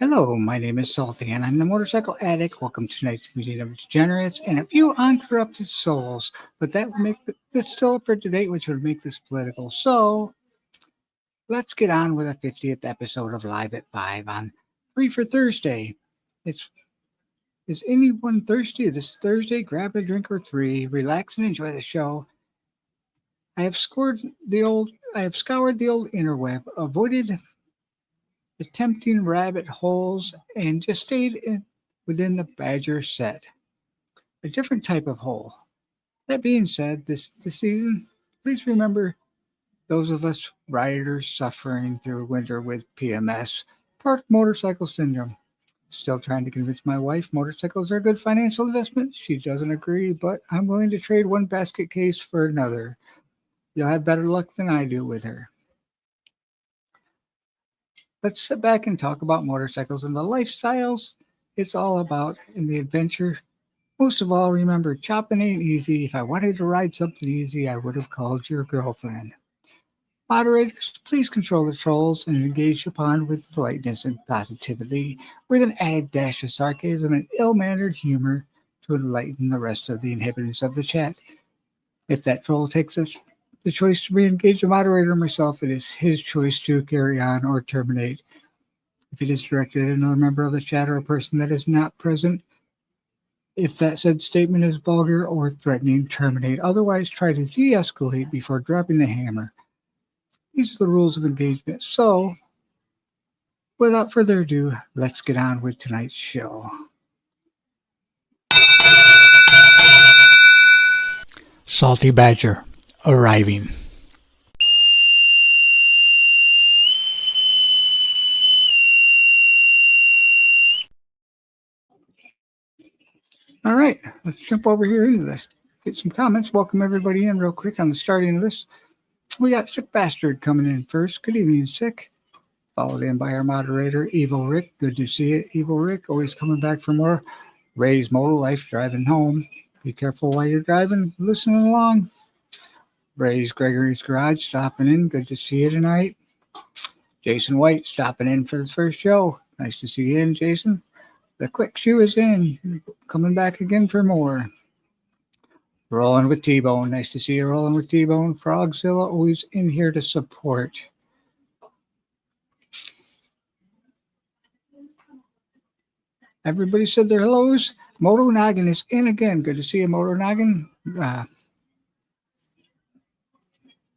Hello, my name is Salty, and I'm the motorcycle addict. Welcome to tonight's meeting of degenerates and a few uncorrupted souls. But that would make this still up for debate, which would make this political. So let's get on with the 50th episode of Live at 5 on Free for Thursday. Is anyone thirsty this Thursday? Grab a drink or three, relax and enjoy the show. I have scoured the old interweb, avoided the tempting rabbit holes, and just within the Badger set. A different type of hole. That being said, this season, please remember those of us riders suffering through winter with PMS, parked motorcycle syndrome. Still trying to convince my wife motorcycles are a good financial investment. She doesn't agree, but I'm willing to trade one basket case for another. You'll have better luck than I do with her. Let's sit back and talk about motorcycles and the lifestyles it's all about in the adventure. Most of all, remember, chopping ain't easy. If I wanted to ride something easy, I would have called your girlfriend. Moderators, please control the trolls and engage upon with politeness and positivity, with an added dash of sarcasm and ill-mannered humor to enlighten the rest of the inhabitants of the chat. If that troll takes the choice to re-engage the moderator myself, it is his choice to carry on or terminate. If it is directed at another member of the chat or a person that is not present, if that said statement is vulgar or threatening, terminate. Otherwise, try to de-escalate before dropping the hammer. These are the rules of engagement. So, without further ado, let's get on with tonight's show. Salty Badger arriving. All right, let's jump over here into this. Get some comments. Welcome everybody in real quick on the starting of this. We got Sick Bastard coming in first. Good evening, Sick. Followed in by our moderator, Evil Rick. Good to see you, Evil Rick. Always coming back for more. Ray's Motor Life driving home. Be careful while you're driving. Listening along. Ray's Gregory's Garage stopping in. Good to see you tonight. Jason White stopping in for the first show. Nice to see you in, Jason. The Quick Shoe is in. Coming back again for more. Rolling with T-Bone. Nice to see you rolling with T-Bone. Frogzilla always in here to support. Everybody said their hellos. Moto Noggin is in again. Good to see you, Moto Noggin.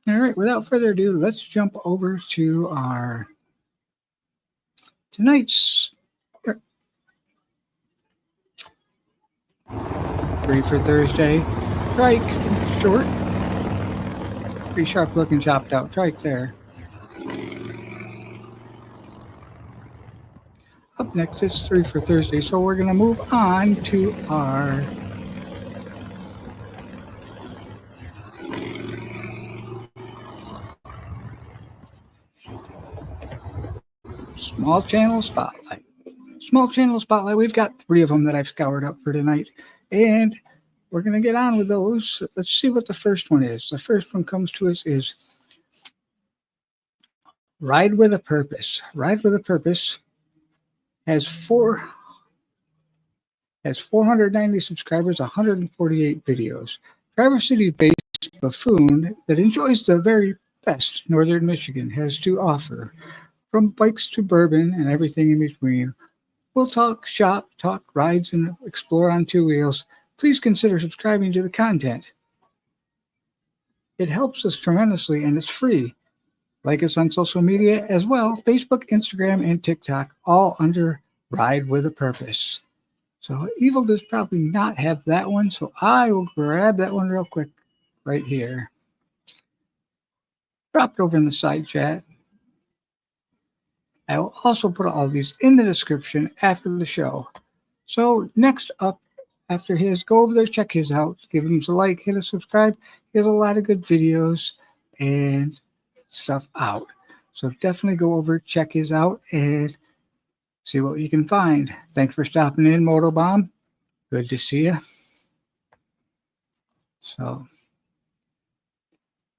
All right, without further ado, let's jump over to our tonight's Free for Thursday. Trike, short. Pretty sharp looking chopped out trike there. Up next, it's 3 for Thursday, so we're going to move on to our small channel spotlight. Small channel spotlight, we've got 3 of them that I've scoured up for tonight, and we're going to get on with those. Let's see what the first one is. The first one comes to us is Ride with a Purpose. Ride with a Purpose has 490 subscribers, 148 videos. Traverse City-based buffoon that enjoys the very best Northern Michigan has to offer, from bikes to bourbon and everything in between. We'll talk shop, talk rides, and explore on 2 wheels. Please consider subscribing to the content. It helps us tremendously, and it's free. Like us on social media as well, Facebook, Instagram, and TikTok, all under Ride with a Purpose. So Evil does probably not have that one, so I will grab that one real quick right here. Dropped over in the side chat. I will also put all these in the description after the show. So next up, after his, go over there, check his out, give him a like, hit a subscribe. He has a lot of good videos and stuff out. So definitely go over, check his out, and see what you can find. Thanks for stopping in, Motobomb. Good to see you. So,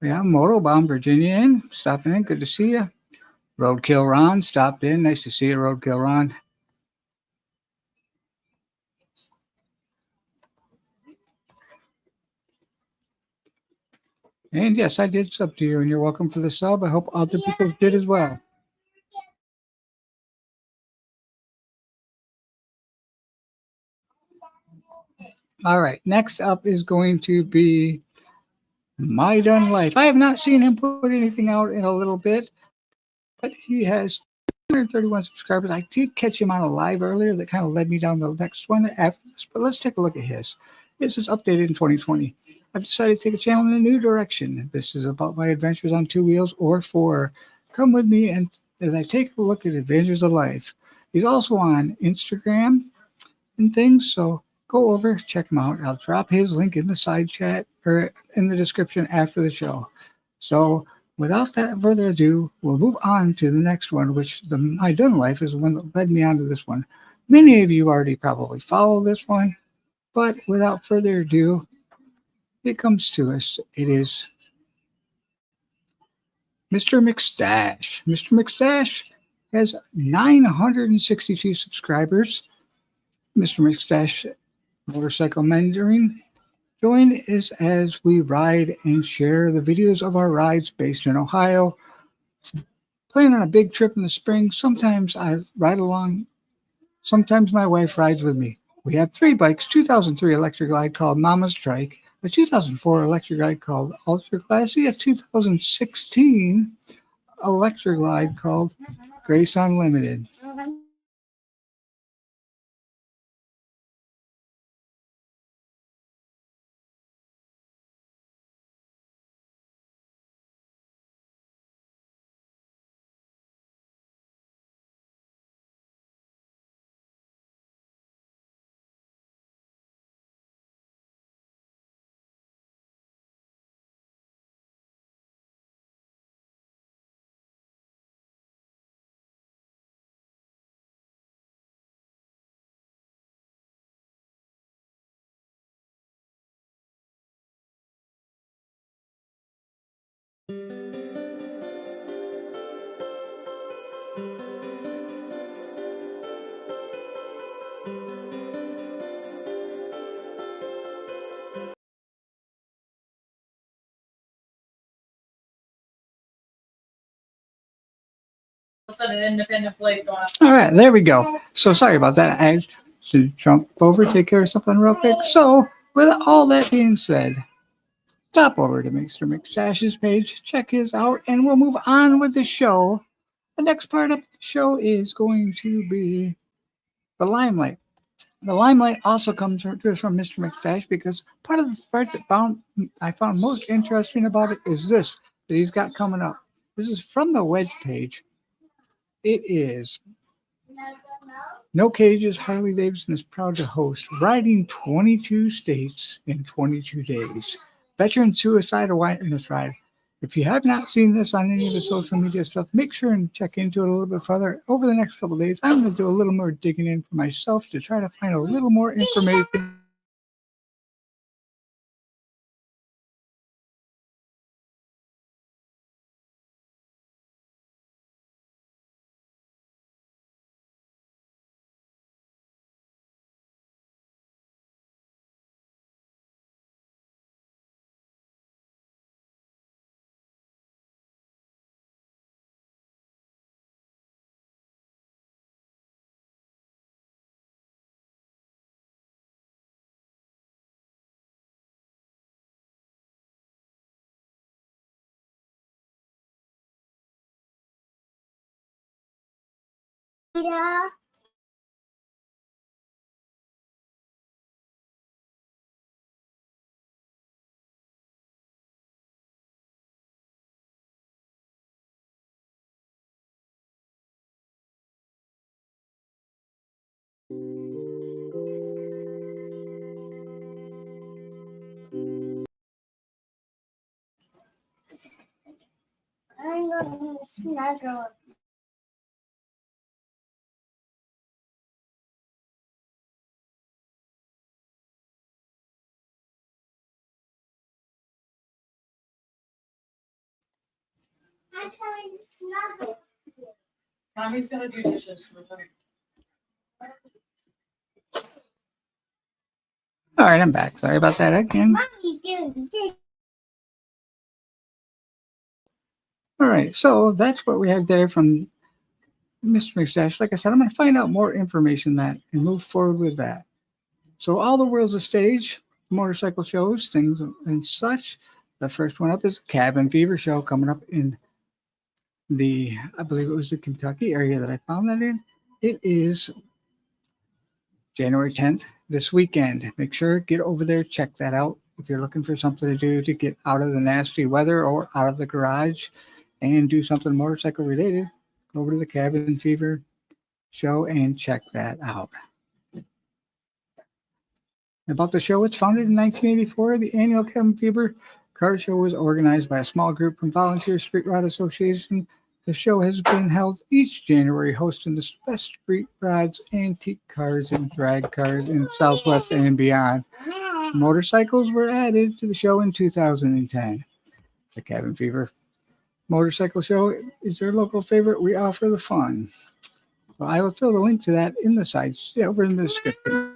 yeah, Motobomb, Virginia in, stopping in. Good to see you. Roadkill Ron stopped in. Nice to see you, Roadkill Ron. And yes, I did sub to you, and you're welcome for the sub. I hope other people did as well. All right, next up is going to be My Done Life. I have not seen him put anything out in a little bit, but he has 231 subscribers. I did catch him on a live earlier that kind of led me down the next one after this, but let's take a look at his. This is updated in 2020. I've decided to take a channel in a new direction. This is about my adventures on two wheels or four. Come with me and as I take a look at adventures of life. He's also on Instagram and things, so go over, check him out. I'll drop his link in the side chat or in the description after the show. So without that further ado, we'll move on to the next one, which the My Done Life is the one that led me on to this one. Many of you already probably follow this one, but without further ado, it comes to us. It is Mr. McStash. Mr. McStash has 962 subscribers. Mr. McStash Motorcycle Mentoring. Join us as we ride and share the videos of our rides based in Ohio. Plan on a big trip in the spring. Sometimes I ride along. Sometimes my wife rides with me. We have three bikes: 2003 electric glide called Mama's Trike, a 2004 electric glide called Ultra Classy, a 2016 electric glide called Grace Unlimited. All right, there we go. So sorry about that. I should jump over, take care of something real quick. So, with all that being said, stop over to Mr. McStash's page, check his out, and we'll move on with the show. The next part of the show is going to be the Limelight. The Limelight also comes to us from Mr. McStash because part of the part that I found most interesting about it is this that he's got coming up. This is from the Wedge page. It is No Cages. Harley Davidson is proud to host riding 22 states in 22 days. Veteran Suicide Awareness Ride. If you have not seen this on any of the social media stuff, make sure and check into it a little bit further. Over the next couple of days, I'm going to do a little more digging in for myself to try to find a little more information. I'm going to snuggle. I'm trying to snuggle. Mommy's going to do dishes for them. All right, I'm back. Sorry about that again. Mommy, do All right, so that's what we have there from Mr. McStash. Like I said, I'm going to find out more information that and move forward with that. So all the world's a stage, motorcycle shows, things and such. The first one up is Cabin Fever show coming up in I believe it was the Kentucky area that I found that in. It is January 10th this weekend. Make sure get over there, check that out. If you're looking for something to do to get out of the nasty weather or out of the garage and do something motorcycle related, go over to the Cabin Fever show and check that out. About the show, it's founded in 1984. The annual Cabin Fever car show was organized by a small group from Volunteer Street Rod Association. The show has been held each January, hosting the best street rods, antique cars, and drag cars in Southwest and beyond. Motorcycles were added to the show in 2010. The Cabin Fever Motorcycle Show is their local favorite. We offer the fun. Well, I will throw the link to that in the side over in the description.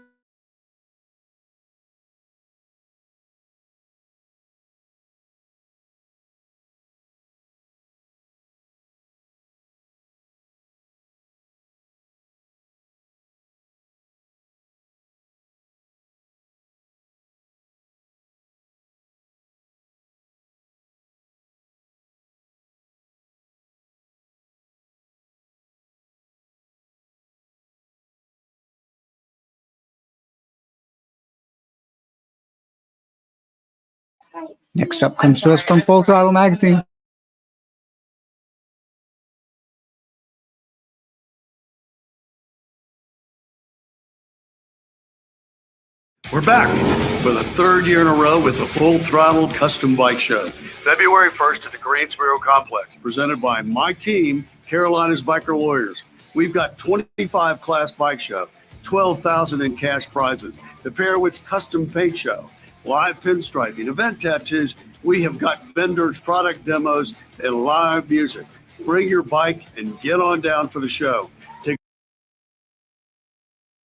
Next up comes to us from Full Throttle Magazine. We're back for the third year in a row with the Full Throttle Custom Bike Show. February 1st at the Greensboro Complex, presented by my team, Carolina's Biker Warriors. We've got 25 class bike show, 12,000 in cash prizes, the Fairwoods Custom Paint Show, live pinstriping, event tattoos. We have got vendors, product demos, and live music. Bring your bike and get on down for the show.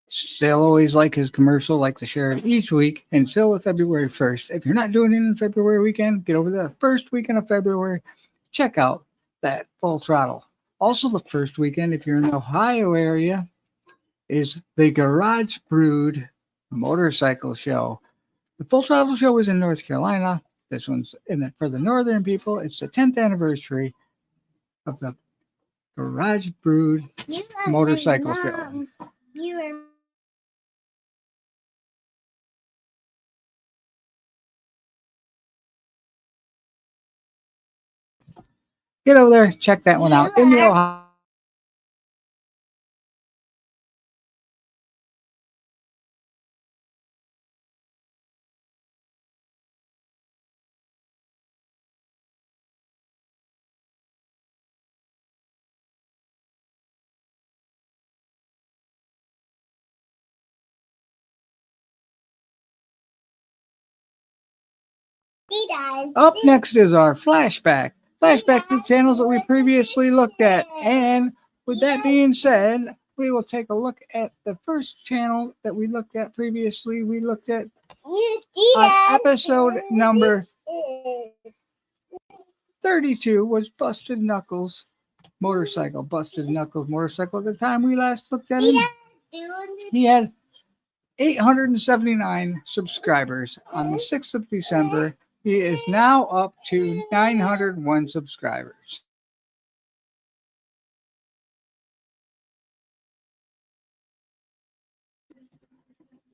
Still always like his commercial, like to share it each week until the February 1st. If you're not doing it in February weekend, get over the first weekend of February. Check out that Full Throttle. Also, the first weekend, if you're in the Ohio area, is the Garage Brewed Motorcycle Show. The Full Throttle Show is in North Carolina. This one's for the northern people. It's the 10th anniversary of the Garage Brewed Motorcycle Show. Get over there, check that one out. In the Ohio. Up next is our Flashback. Flashback to channels that we previously looked at. And with that being said, we will take a look at the first channel that we looked at previously. We looked at episode number 32 was Busted Knuckles Motorcycle. Busted Knuckles Motorcycle. At the time we last looked at him, he had 879 subscribers on the 6th of December. He is now up to 901 subscribers.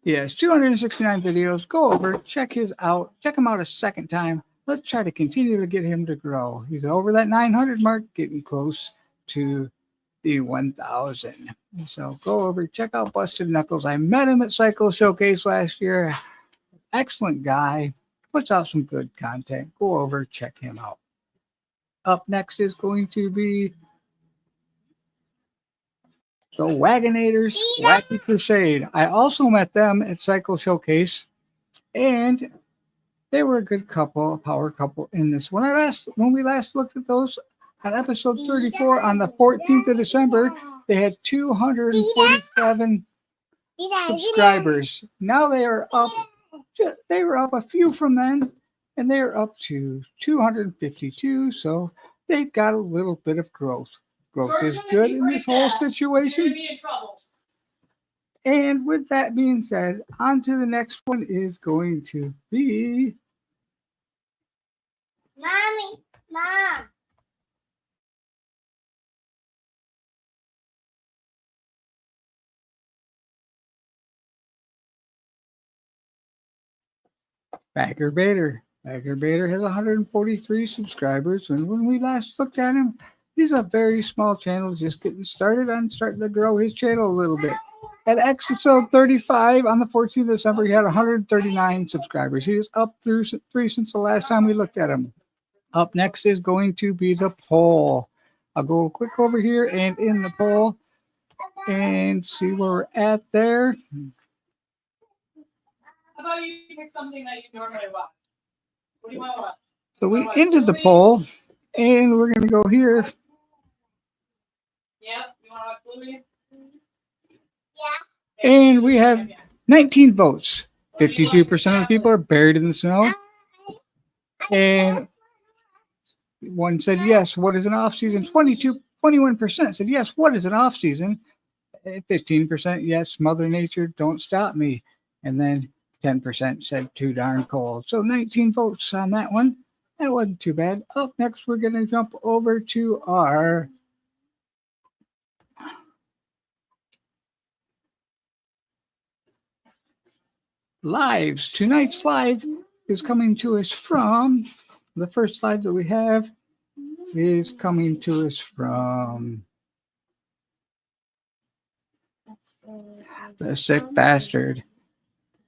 He has 269 videos. Go over, check him out a second time. Let's try to continue to get him to grow. He's over that 900 mark, getting close to the 1,000. So go over, check out Busted Knuckles. I met him at Cycle Showcase last year. Excellent guy. Puts out some good content. Go over, check him out. Up next is going to be the Wagonators Wacky Crusade. I also met them at Cycle Showcase, and they were a good couple, a power couple in this. When we last looked at those on episode 34 on the 14th of December, they had 247 subscribers. Now they are up. They were up a few from then, and they are up to 252. So they've got a little bit of growth. Growth is good in this whole situation. And with that being said, on to the next one is going to be Mommy, Mom. Bagger Bader. Bagger Bader has 143 subscribers, and when we last looked at him, he's a very small channel, just getting started on starting to grow his channel a little bit. At episode 35 on the 14th of December, he had 139 subscribers. He is up through 3 since the last time we looked at him. Up next is going to be the poll. I'll go quick over here and in the poll and see where we're at there. How about you pick something that you normally watch? What do you want to watch? So we ended the poll, and we're going to go here. Yeah, you want to watch Bluey? And we have 19 votes. 52% of the people are buried in the snow. And one said, yes, what is an off season? 21% said, yes, what is an off season? 15%, yes, Mother Nature, don't stop me. And then 10% said too darn cold. So 19 votes on that one. That wasn't too bad. Up next, we're going to jump over to our lives. Tonight's live is coming to us from, the first live that we have is coming to us from the Sick Bastard.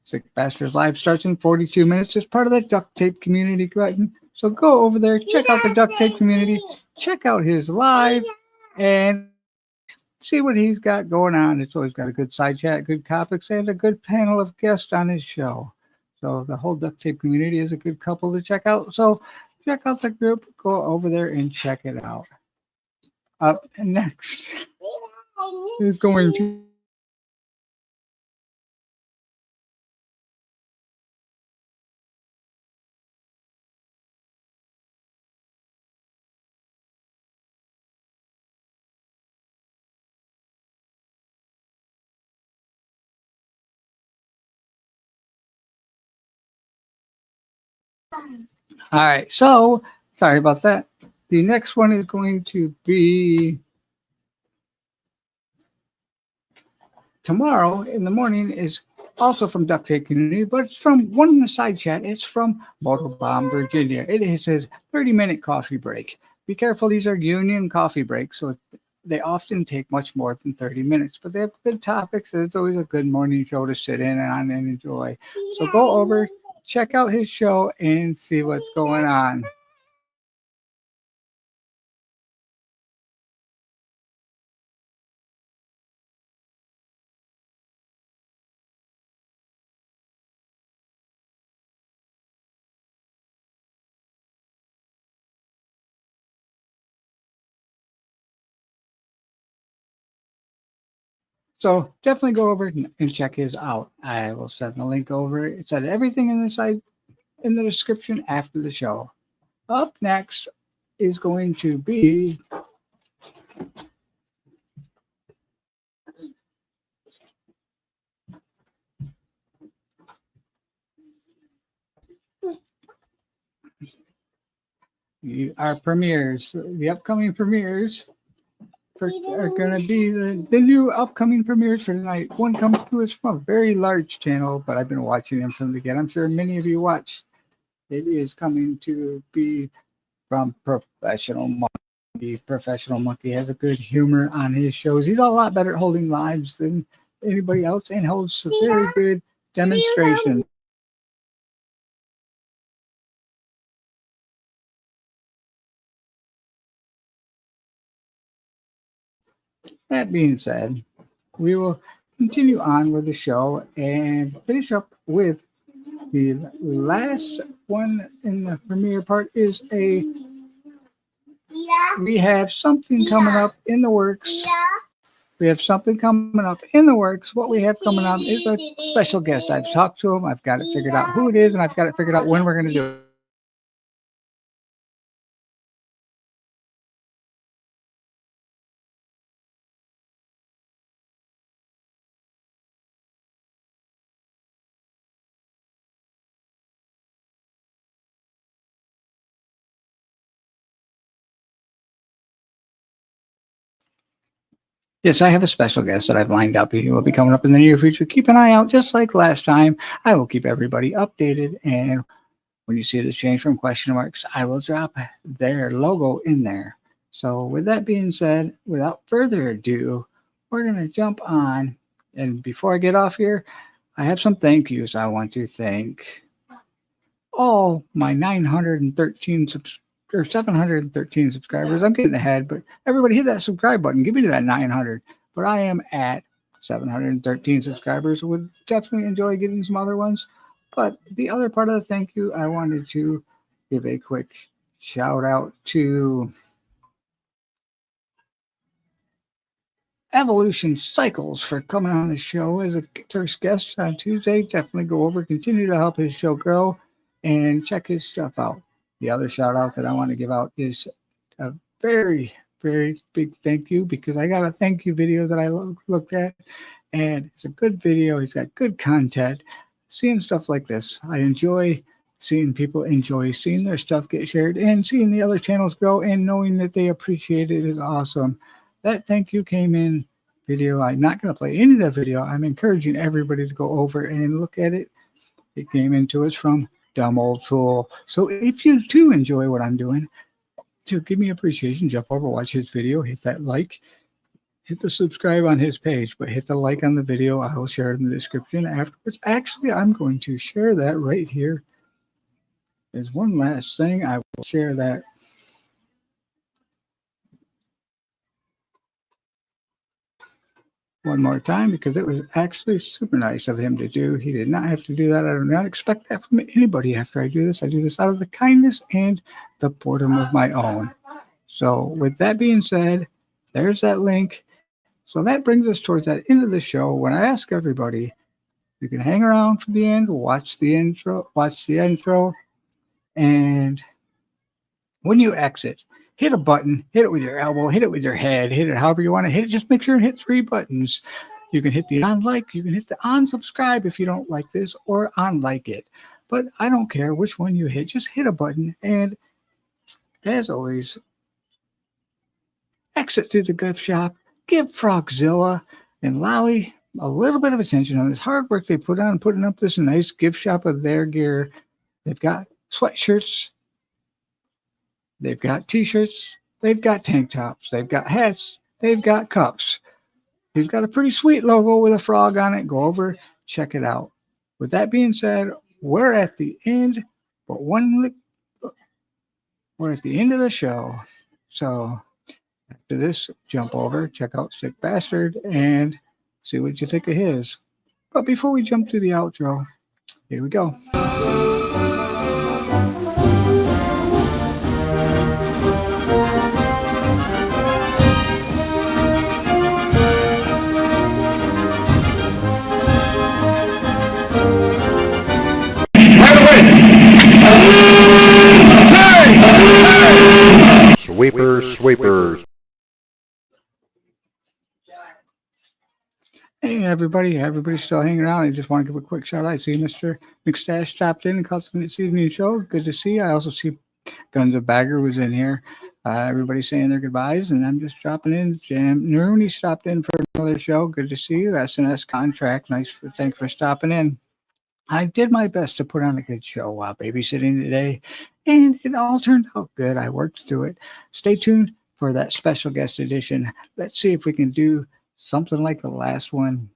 Sick Bastard's live starts in 42 minutes. It's part of that duct tape community button. So go over there, check out the duct tape community, check out his live, and see what he's got going on. It's always got a good side chat, good topics, and a good panel of guests on his show. So the whole duct tape community is a good couple to check out. So check out the group, go over there and check it out. Up next is going to all right, so sorry about that. The next one is going to be tomorrow in the morning, is also from Duct Tape Community, but it's from one in the side chat. It's from Motorbomb, Virginia. It says 30-minute coffee break. Be careful, these are union coffee breaks, so they often take much more than 30 minutes, but they have good topics, and it's always a good morning show to sit in on and enjoy. So go over, check out his show, and see what's going on. So definitely go over and check his out. I will send the link over. It's at everything in the site in the description after the show. Up next is going to be our premieres. The upcoming premieres are going to be the new upcoming premieres for tonight. One comes to us from a very large channel, but I've been watching them from the get. I'm sure many of you watched. It is coming to be from Professional Monkey. Professional Monkey has a good humor on his shows. He's a lot better at holding lives than anybody else and holds a very good demonstration. That being said, we will continue on with the show and finish up with the last one in the premiere part is we have something coming up in the works. We have something coming up in the works. What we have coming up is a special guest. I've talked to him. I've got it figured out who it is, and I've got it figured out when we're going to do it. Yes, I have a special guest that I've lined up. He will be coming up in the near future. Keep an eye out, just like last time. I will keep everybody updated. And when you see the change from question marks, I will drop their logo in there. So, with that being said, without further ado, we're going to jump on. And before I get off here, I have some thank yous. I want to thank all my 913 or 713 subscribers. I'm getting ahead, but everybody hit that subscribe button. Give me to that 900. But I am at 713 subscribers. Would definitely enjoy getting some other ones. But the other part of the thank you, I wanted to give a quick shout out to Evolution Cycles for coming on the show as a first guest on Tuesday. Definitely go over, continue to help his show grow, and check his stuff out. The other shout out that I want to give out is a very, very big thank you, because I got a thank you video that I looked at, and it's a good video. He's got good content. Seeing stuff like this, I enjoy seeing people enjoy seeing their stuff get shared, and seeing the other channels grow, and knowing that they appreciate it is awesome. That thank you came in video. I'm not going to play any of that video. I'm encouraging everybody to go over and look at it. It came into us from Dumb Old Fool. So if you too enjoy what I'm doing, to give me appreciation, jump over, watch his video, hit that like, hit the subscribe on his page, but hit the like on the video. I will share it in the description afterwards. Actually, I'm going to share that right here. There's one last thing. I will share that. One more time, because it was actually super nice of him to do. He did not have to do that. I do not expect that from anybody after I do this. I do this out of the kindness and the boredom of my own. So with that being said, there's that link. So that brings us towards that end of the show, when I ask everybody, you can hang around for the end, watch the intro, and when you exit, hit a button, hit it with your elbow, hit it with your head, hit it however you want to hit it. Just make sure and hit 3 buttons. You can hit the unlike, you can hit the unsubscribe if you don't like this, or unlike it. But I don't care which one you hit, just hit a button. And as always, exit through the gift shop, give Frogzilla and Lolly a little bit of attention on this hard work they put on putting up this nice gift shop of their gear. They've got sweatshirts, they've got t-shirts, they've got tank tops, they've got hats, they've got cups. He's got a pretty sweet logo with a frog on it. Go over, check it out. With that being said, we're at the end, but we're at the end of the show. So after this, jump over, check out Sick Bastard, and see what you think of his. But before we jump to the outro, here we go. Sweepers. Hey, everybody's still hanging around. I just want to give a quick shout out. I see Mr. McStash stopped in and caught the evening show. Good to see you. I also see Guns of Bagger was in here. Everybody's saying their goodbyes, and I'm just dropping in. Jam Rooney stopped in for another show. Good to see you. SNS Contract. Thanks for stopping in. I did my best to put on a good show while babysitting today, and it all turned out good. I worked through it. Stay tuned for that special guest edition. Let's see if we can do something like the last one.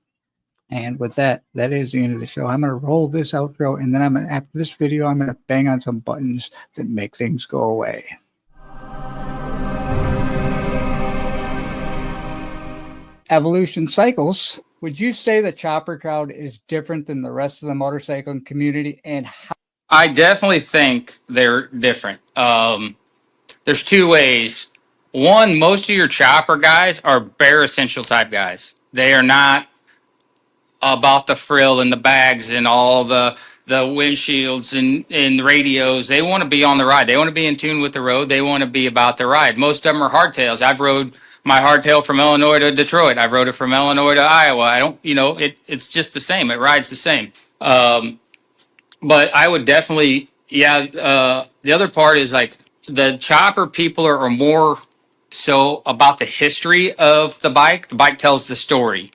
And with that, that is the end of the show. I'm going to roll this outro, and then after this video, I'm going to bang on some buttons that make things go away. Evolution Cycles. Would you say the chopper crowd is different than the rest of the motorcycling community, and how? I definitely think they're different. There's 2 ways. One, most of your chopper guys are bare essential type guys. They are not about the frill and the bags and all the windshields and radios. They want to be on the ride. They want to be in tune with the road. They want to be about the ride. Most of them are hardtails. I've rode my hardtail from Illinois to Detroit. I've rode it from Illinois to Iowa. I don't, it's just the same. It rides the same. But I would definitely, the other part is like the chopper people are more So about the history of the bike tells the story.